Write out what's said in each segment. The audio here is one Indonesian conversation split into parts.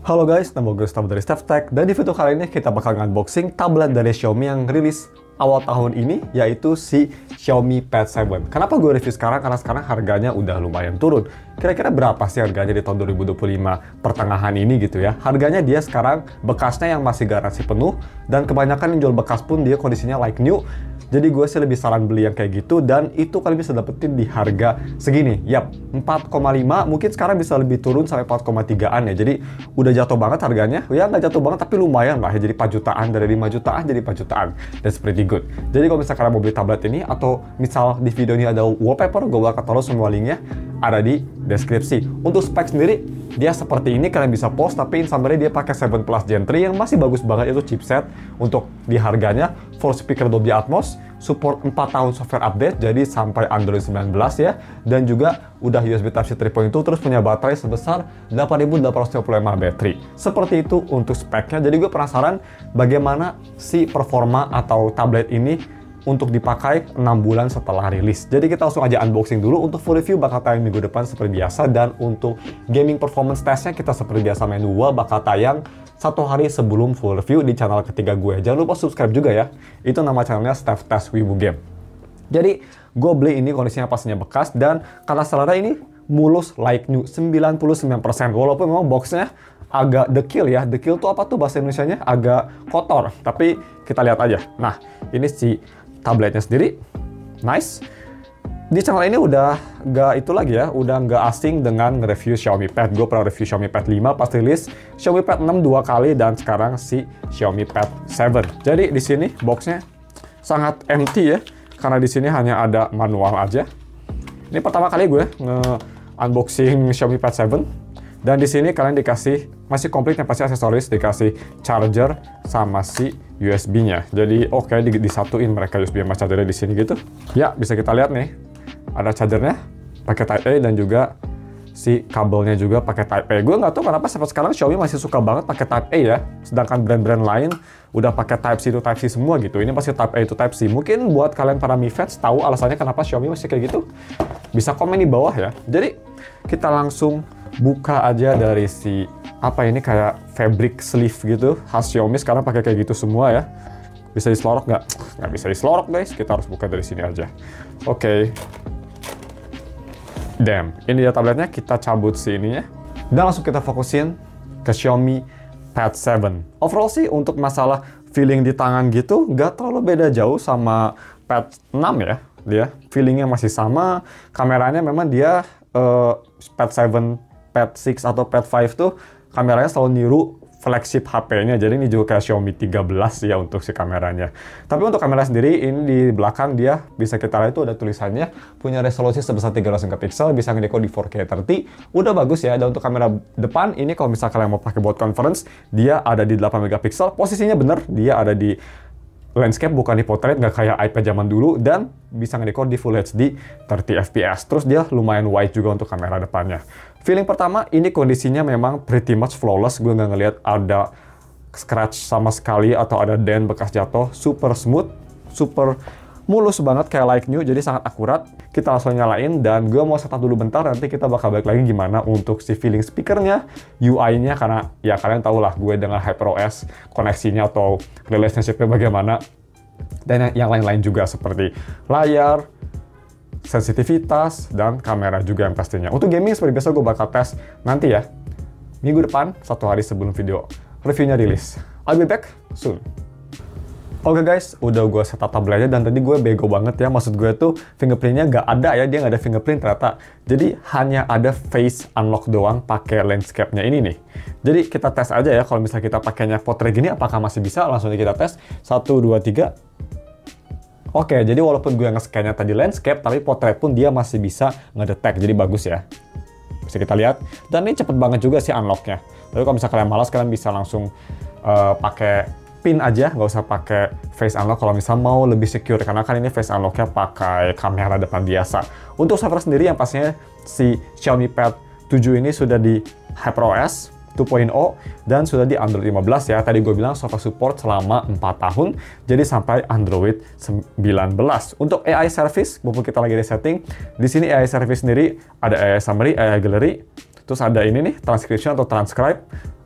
Halo guys, nama gue Gustavo dari StefTech, dan di video kali ini kita bakal unboxing tablet dari Xiaomi yang rilis awal tahun ini, yaitu si Xiaomi Pad 7. Kenapa gue review sekarang? Karena sekarang harganya udah lumayan turun. Kira-kira berapa sih harganya di tahun 2025 pertengahan ini gitu ya? Harganya dia sekarang bekasnya yang masih garansi penuh, dan kebanyakan yang jual bekas pun dia kondisinya like new. Jadi gue sih lebih saran beli yang kayak gitu, dan itu kalian bisa dapetin di harga segini. Yap, 4,5, mungkin sekarang bisa lebih turun sampai 4,3an ya. Jadi udah jatuh banget harganya. Ya nggak jatuh banget, tapi lumayan lah ya. Jadi 4 jutaan, dari 5 jutaan jadi 4 jutaan. That's pretty good. Jadi kalau misalnya kalian mau beli tablet ini, atau misal di video ini ada wallpaper, gue bakal taruh semua linknya ada di deskripsi. Untuk spek sendiri, dia seperti ini, kalian bisa pause, tapi in summary dia pakai 7 Plus Gen 3 yang masih bagus banget, itu chipset. Untuk di harganya, full speaker Dolby Atmos, support 4 tahun software update, jadi sampai Android 19 ya, dan juga udah USB Type-C 3.2, terus punya baterai sebesar 8850 mAh baterai. Seperti itu untuk speknya. Jadi gue penasaran bagaimana si performa atau tablet ini untuk dipakai 6 bulan setelah rilis. Jadi kita langsung aja unboxing dulu. Untuk full review bakal tayang minggu depan seperti biasa, dan untuk gaming performance testnya kita seperti biasa main 2 bakal tayang 1 hari sebelum full review di channel ketiga gue. Jangan lupa subscribe juga ya. Itu nama channelnya StefTech Wibu Game. Jadi gue beli ini kondisinya pastinya bekas, dan karena selera ini mulus like new 99%. Walaupun memang boxnya agak dekil ya. Dekil tuh apa tuh bahasa Indonesianya? Agak kotor. Tapi kita lihat aja. Nah, ini si tabletnya sendiri, nice. Di channel ini udah nggak itu lagi ya, udah nggak asing dengan nge-review Xiaomi Pad. Gue pernah review Xiaomi Pad 5 pas rilis, Xiaomi Pad 6 2 kali, dan sekarang si Xiaomi Pad 7. Jadi di sini boxnya sangat empty ya, karena di sini hanya ada manual aja. Ini pertama kali gue nge-unboxing Xiaomi Pad 7. Dan di sini kalian dikasih, masih komplit yang pasti aksesoris, dikasih charger sama si USB-nya. Jadi oke, disatuin mereka USB sama chargernya di sini gitu. Ya, bisa kita lihat nih. Ada chargernya pakai Type A, dan juga si kabelnya juga pakai Type A. Gue nggak tahu kenapa sampai sekarang Xiaomi masih suka banget pakai Type A ya. Sedangkan brand-brand lain udah pakai Type C to Type C semua gitu. Ini pasti Type A to Type C. Mungkin buat kalian para Mi fans tahu alasannya kenapa Xiaomi masih kayak gitu, bisa komen di bawah ya. Jadi kita langsung buka aja dari si apa ini, kayak fabric sleeve gitu khas Xiaomi. Sekarang pakai kayak gitu semua ya. Bisa diselorok nggak? Nggak bisa diselorok guys. Kita harus buka dari sini aja. Oke. Damn. Ini dia tabletnya. Kita cabut si ininya, dan langsung kita fokusin ke Xiaomi Pad 7. Overall sih untuk masalah feeling di tangan gitu nggak terlalu beda jauh sama Pad 6 ya. Dia feelingnya masih sama. Kameranya memang dia Pad 7, Pad 6 atau Pad 5 tuh kameranya selalu niru flagship HP-nya. Jadi ini juga kayak Xiaomi 13 ya untuk si kameranya. Tapi untuk kamera sendiri, ini di belakang dia bisa kita lihat itu ada tulisannya, punya resolusi sebesar 300 megapiksel, bisa nge-decode di 4K 30. Udah bagus ya. Dan untuk kamera depan ini, kalau misalnya kalian mau pakai buat conference, dia ada di 8 megapiksel. Posisinya bener, dia ada di landscape bukan di portrait, nggak kayak iPad zaman dulu, dan bisa nge-decode di Full HD 30 fps. Terus dia lumayan wide juga untuk kamera depannya. Feeling pertama, ini kondisinya memang pretty much flawless. Gue nggak ngelihat ada scratch sama sekali atau ada dent bekas jatuh. Super smooth, super mulus banget kayak like new, jadi sangat akurat. Kita langsung nyalain, dan gue mau setup dulu bentar, nanti kita bakal balik lagi gimana untuk si feeling speakernya, UI-nya, karena ya kalian tau lah gue dengan HyperOS koneksinya atau relationship-nya bagaimana, dan yang lain-lain juga seperti layar, sensitivitas, dan kamera juga yang pastinya. Untuk gaming seperti biasa gue bakal tes nanti ya, minggu depan, 1 hari sebelum video reviewnya rilis. I'll be back soon. Oke guys, udah gue setup tabletnya, dan tadi gue bego banget ya. Maksud gue tuh fingerprintnya nggak ada ya, dia nggak ada fingerprint ternyata. Jadi hanya ada face unlock doang pakai landscape-nya ini nih. Jadi kita tes aja ya, kalau misalnya kita pakainya portrait gini, apakah masih bisa? Langsung aja kita tes. 1, 2, 3. Oke, jadi walaupun gue nge-scan-nya tadi landscape, tapi portrait pun dia masih bisa ngedetect, jadi bagus ya. Bisa kita lihat. Dan ini cepet banget juga sih unlock-nya. Tapi kalau misalnya kalian malas, kalian bisa langsung pakai pin aja, nggak usah pakai face unlock kalau misal mau lebih secure, karena kan ini face unlock-nya pakai kamera depan biasa. Untuk software sendiri yang pastinya si Xiaomi Pad 7 ini sudah di HyperOS 2.0 dan sudah di Android 15 ya. Tadi gue bilang software support selama 4 tahun, jadi sampai Android 19. Untuk AI service, mumpung kita lagi di setting, di sini AI service sendiri ada AI summary, AI gallery, terus ada ini nih transcription atau transcribe,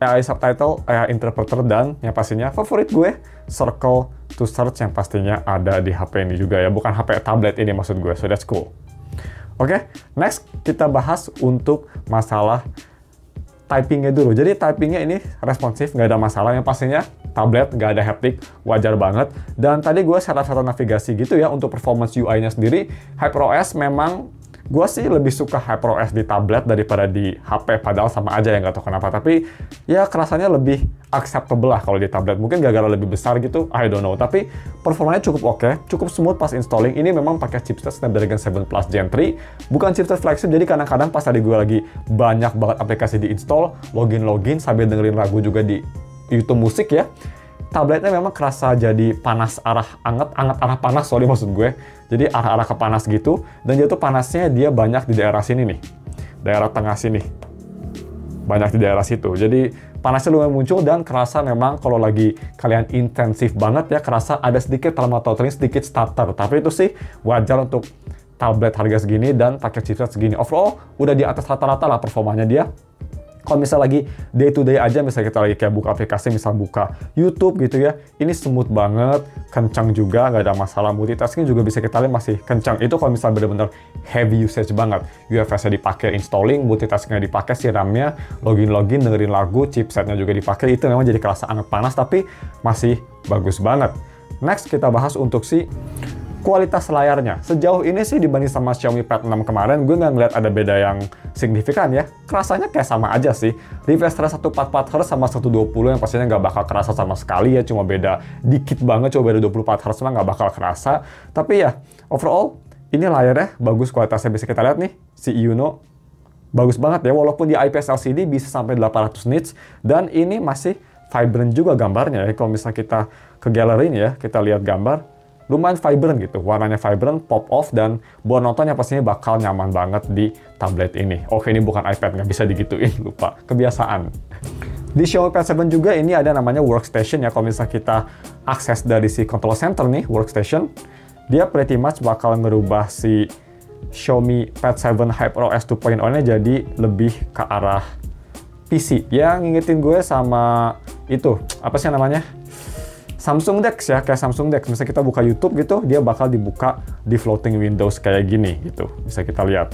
AI subtitle, AI interpreter, dan yang pastinya favorit gue, circle to search yang pastinya ada di HP ini juga ya, bukan HP tablet ini maksud gue, so that's cool. Oke, next kita bahas untuk masalah typingnya dulu. Jadi typingnya ini responsif, nggak ada masalah. Yang pastinya tablet nggak ada haptic, wajar banget. Dan tadi gue syarat-syarat navigasi gitu ya untuk performance UI-nya sendiri. HyperOS memang gue sih lebih suka HyperOS di tablet daripada di HP, padahal sama aja ya, nggak tahu kenapa. Tapi ya kerasanya lebih acceptable lah kalau di tablet. Mungkin gara-gara lebih besar gitu, I don't know. Tapi performanya cukup oke, cukup smooth pas installing. Ini memang pakai chipset Snapdragon 7 Plus Gen 3, bukan chipset flagship. Jadi kadang-kadang pas tadi gue lagi banyak banget aplikasi diinstal, login sambil dengerin lagu juga di YouTube musik ya. Tabletnya memang kerasa jadi panas arah anget arah panas, sorry maksud gue. Jadi arah-arah ke panas gitu. Dan dia tuh panasnya dia banyak di daerah sini nih. Daerah tengah sini. Banyak di daerah situ. Jadi panasnya lumayan muncul dan kerasa memang kalau lagi kalian intensif banget ya, kerasa ada sedikit termotoring, sedikit stutter. Tapi itu sih wajar untuk tablet harga segini dan pakai chipset segini. Overall udah di atas rata-rata lah performanya dia. Kalau misal lagi day to day aja, misalnya kita lagi kayak buka aplikasi, misal buka YouTube gitu ya, ini smooth banget, kencang juga, nggak ada masalah. Multitasking juga bisa kita lihat masih kencang. Itu kalau misal bener-bener heavy usage banget. UFS-nya dipakai installing, multitaskingnya dipakai, siramnya, login, dengerin lagu, chipsetnya juga dipakai. Itu memang jadi kerasa anget panas, tapi masih bagus banget. Next kita bahas untuk si kualitas layarnya. Sejauh ini sih dibanding sama Xiaomi Pad 6 kemarin, gue nggak ngeliat ada beda yang signifikan ya. Kerasanya kayak sama aja sih. Refresh rate 144Hz sama 120 yang pastinya nggak bakal kerasa sama sekali ya. Cuma beda dikit banget, coba beda 24Hz mah nggak bakal kerasa. Tapi ya, overall, ini layarnya bagus, kualitasnya bisa kita lihat nih. Si Yuno bagus banget ya, walaupun di IPS LCD bisa sampai 800 nits. Dan ini masih vibrant juga gambarnya ya. Kalau misalnya kita ke galeri ya, kita lihat gambar, lumayan vibrant gitu, warnanya vibrant, pop off, dan buat nontonnya pastinya bakal nyaman banget di tablet ini. Oke, ini bukan iPad, nggak bisa digituin, lupa, kebiasaan. Di Xiaomi Pad 7 juga ini ada namanya workstation ya, kalau misalnya kita akses dari si control center nih, workstation, dia pretty much bakal ngerubah si Xiaomi Pad 7 HyperOS 2.0-nya jadi lebih ke arah PC. Yang ngingetin gue sama itu, apa sih namanya? Samsung DeX ya, kayak Samsung DeX. Misalnya kita buka YouTube gitu, dia bakal dibuka di floating windows kayak gini gitu. Bisa kita lihat.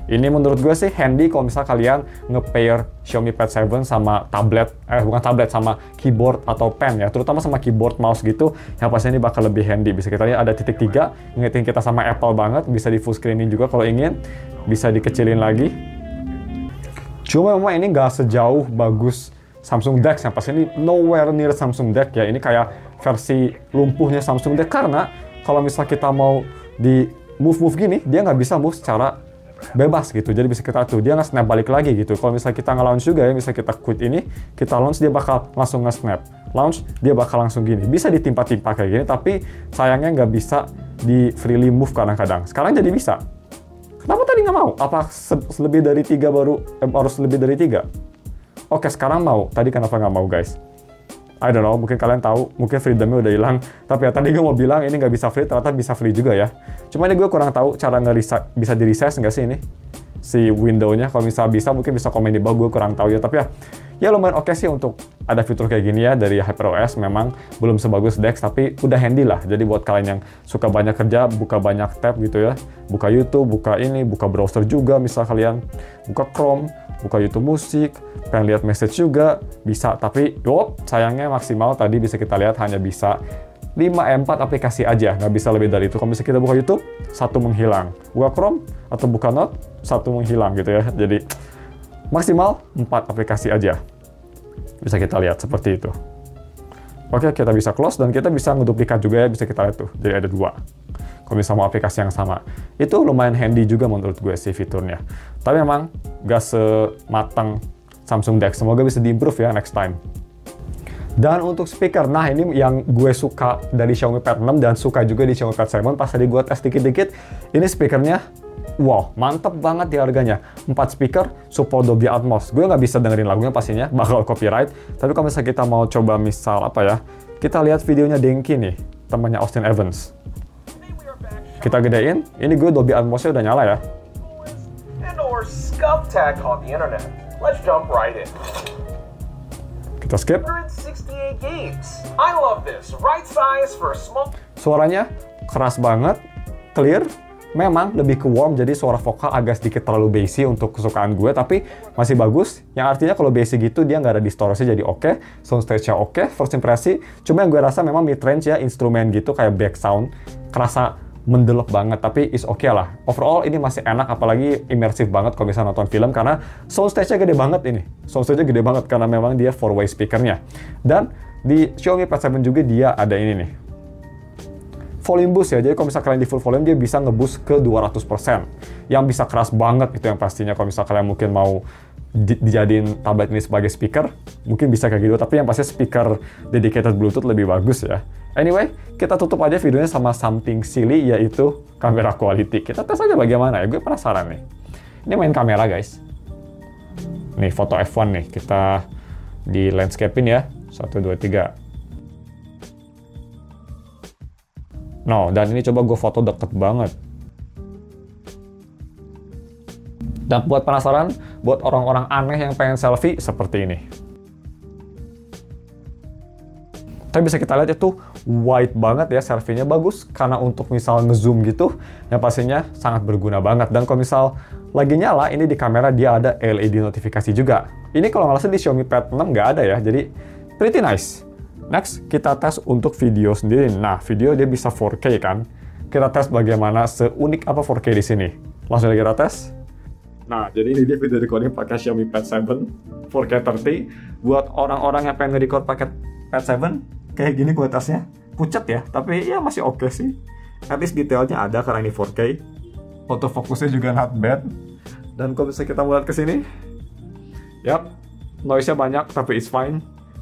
Ini menurut gue sih handy kalau misal kalian nge-pair Xiaomi Pad 7 sama tablet, bukan tablet, sama keyboard atau pen ya. Terutama sama keyboard mouse gitu, yang pastinya ini bakal lebih handy. Bisa kita lihat ada titik 3, ngingetin kita sama Apple banget. Bisa di full screenin juga kalau ingin. Bisa dikecilin lagi. Cuma memang ini nggak sejauh bagus Samsung DeX, yang pasti ini nowhere near Samsung DeX ya. Ini kayak versi lumpuhnya Samsung DeX, karena kalau misal kita mau di move gini, dia nggak bisa move secara bebas gitu. Jadi bisa kita tuh, dia nggak snap balik lagi gitu. Kalau misal kita nge-launch juga ya, misal kita quit ini, kita launch, dia bakal langsung nge-snap. Launch, dia bakal langsung gini. Bisa ditimpa-timpa kayak gini, tapi sayangnya nggak bisa di freely move kadang-kadang. Sekarang jadi bisa. Kenapa tadi nggak mau? Apa lebih dari 3 baru, harus lebih dari 3? Oke, sekarang mau. Tadi kenapa nggak mau, guys? I don't know, mungkin kalian tahu, mungkin freedom-nya udah hilang. Tapi ya tadi gue mau bilang ini nggak bisa free, ternyata bisa free juga ya. Cuma ini gue kurang tahu cara bisa di-resize nggak sih ini? Si window-nya, kalau misal bisa, mungkin bisa komen di bawah, gue kurang tahu ya. Tapi ya lumayan oke sih untuk ada fitur kayak gini ya dari HyperOS. Memang belum sebagus DeX, tapi udah handy lah. Jadi buat kalian yang suka banyak kerja, buka banyak tab gitu ya, buka YouTube, buka ini, buka browser juga, misal kalian buka Chrome, buka YouTube musik, pengen lihat message juga bisa. Tapi sayangnya maksimal tadi bisa kita lihat hanya bisa 5-4 aplikasi aja, nggak bisa lebih dari itu. Kalau misalnya kita buka YouTube, 1 menghilang. Buka Chrome atau buka Note, 1 menghilang gitu ya. Jadi maksimal 4 aplikasi aja. Bisa kita lihat seperti itu. Oke, kita bisa close dan kita bisa ngeduplikat juga ya, bisa kita lihat tuh. Jadi ada 2. Kalau misalnya mau aplikasi yang sama. Itu lumayan handy juga menurut gue sih fiturnya. Tapi memang nggak sematang Samsung DeX. Semoga bisa di-improve ya next time. Dan untuk speaker, nah ini yang gue suka dari Xiaomi Pad 6 dan suka juga di Xiaomi Pad 7. Pas tadi gue tes dikit-dikit, ini speakernya, wow, mantep banget di harganya. 4 speaker, support Dolby Atmos. Gue nggak bisa dengerin lagunya pastinya, bakal copyright. Tapi kalau misalnya kita mau coba misal apa ya, kita lihat videonya Denki nih, temannya Austin Evans. Kita gedein, ini gue Dolby Atmosnya udah nyala ya. Kita skip. 168 games. I love this. Right size for a small. Suaranya keras banget, clear. Memang lebih ke warm, jadi suara vokal agak sedikit terlalu bassy untuk kesukaan gue, tapi masih bagus. Yang artinya kalau bassy gitu dia nggak ada distorsi, jadi oke. Soundstage-nya oke, first impresi. Cuma yang gue rasa memang mid-range ya, instrumen gitu kayak back sound, kerasa mendelep banget, tapi is oke lah. Overall ini masih enak, apalagi imersif banget kalau bisa nonton film, karena soundstage-nya gede banget ini. Soundstage-nya gede banget karena memang dia 4-way speaker-nya. Dan di Xiaomi Pad 7 juga dia ada ini nih, volume boost ya, jadi kalau misalnya kalian di full volume dia bisa nge-boost ke 200%. Yang bisa keras banget itu yang pastinya, kalau misalnya kalian mungkin mau dijadiin tablet ini sebagai speaker, mungkin bisa kayak gitu, tapi yang pasti speaker dedicated Bluetooth lebih bagus ya. Anyway, kita tutup aja videonya sama something silly, yaitu kamera quality. Kita tes aja bagaimana ya, gue penasaran nih. Ini main kamera guys. Nih foto F1 nih, kita di landscape-in ya, 1, 2, 3. No, dan ini coba gue foto deket banget. Dan buat penasaran, buat orang-orang aneh yang pengen selfie, seperti ini. Tapi bisa kita lihat itu wide banget ya, selfie-nya bagus. Karena untuk misal nge-zoom gitu, yang pastinya sangat berguna banget. Dan kalau misal lagi nyala, ini di kamera dia ada LED notifikasi juga. Ini kalau nggak salah di Xiaomi Pad 6 nggak ada ya, jadi pretty nice. Next, kita tes untuk video sendiri. Nah, video dia bisa 4K kan? Kita tes bagaimana seunik apa 4K di sini. Langsung aja kita tes. Nah, jadi ini dia video recording pakai Xiaomi Pad 7 4K 30. Buat orang-orang yang pengen nge-record pakai Pad 7, kayak gini kualitasnya. Pucat ya, tapi ya masih oke sih. At least detailnya ada karena ini 4K. Autofokusnya juga not bad. Dan kalau bisa kita lihat ke sini, yap, noise-nya banyak tapi it's fine.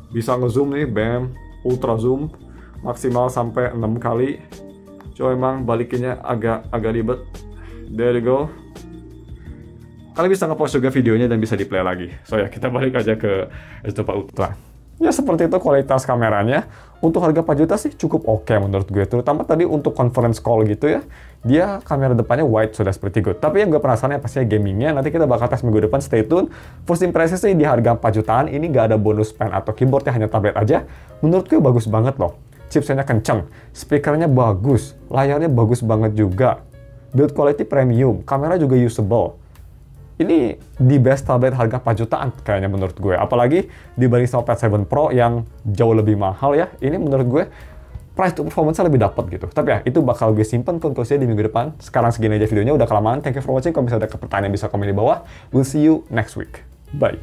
Bisa nge-zoom nih, bam, ultra zoom, maksimal sampai 6 kali. Cuma emang balikinnya agak ribet. There you go. Kalian bisa nge-pause juga videonya dan bisa di-play lagi. So ya, kita balik aja ke S24 Ultra. Ya seperti itu kualitas kameranya. Untuk harga 4 juta sih cukup oke menurut gue. Terutama tadi untuk conference call gitu ya. Dia kamera depannya wide, sudah seperti good. Tapi yang gue penasaran ya pastinya gamingnya. Nanti kita bakal tes minggu depan, stay tune. First impression sih di harga 4 jutaan ini nggak ada bonus pen atau keyboardnya, hanya tablet aja. Menurut gue bagus banget loh. Chipsetnya kenceng, speakernya bagus, layarnya bagus banget juga. Build quality premium, kamera juga usable. Ini the best tablet harga 4 jutaan kayaknya menurut gue. Apalagi dibanding sama Pad 7 Pro yang jauh lebih mahal ya. Ini menurut gue price to performance-nya lebih dapat gitu. Tapi ya, itu bakal gue simpen konklusinya di minggu depan. Sekarang segini aja videonya, udah kelamaan. Thank you for watching. Kalau misalnya ada pertanyaan bisa komen di bawah. We'll see you next week. Bye.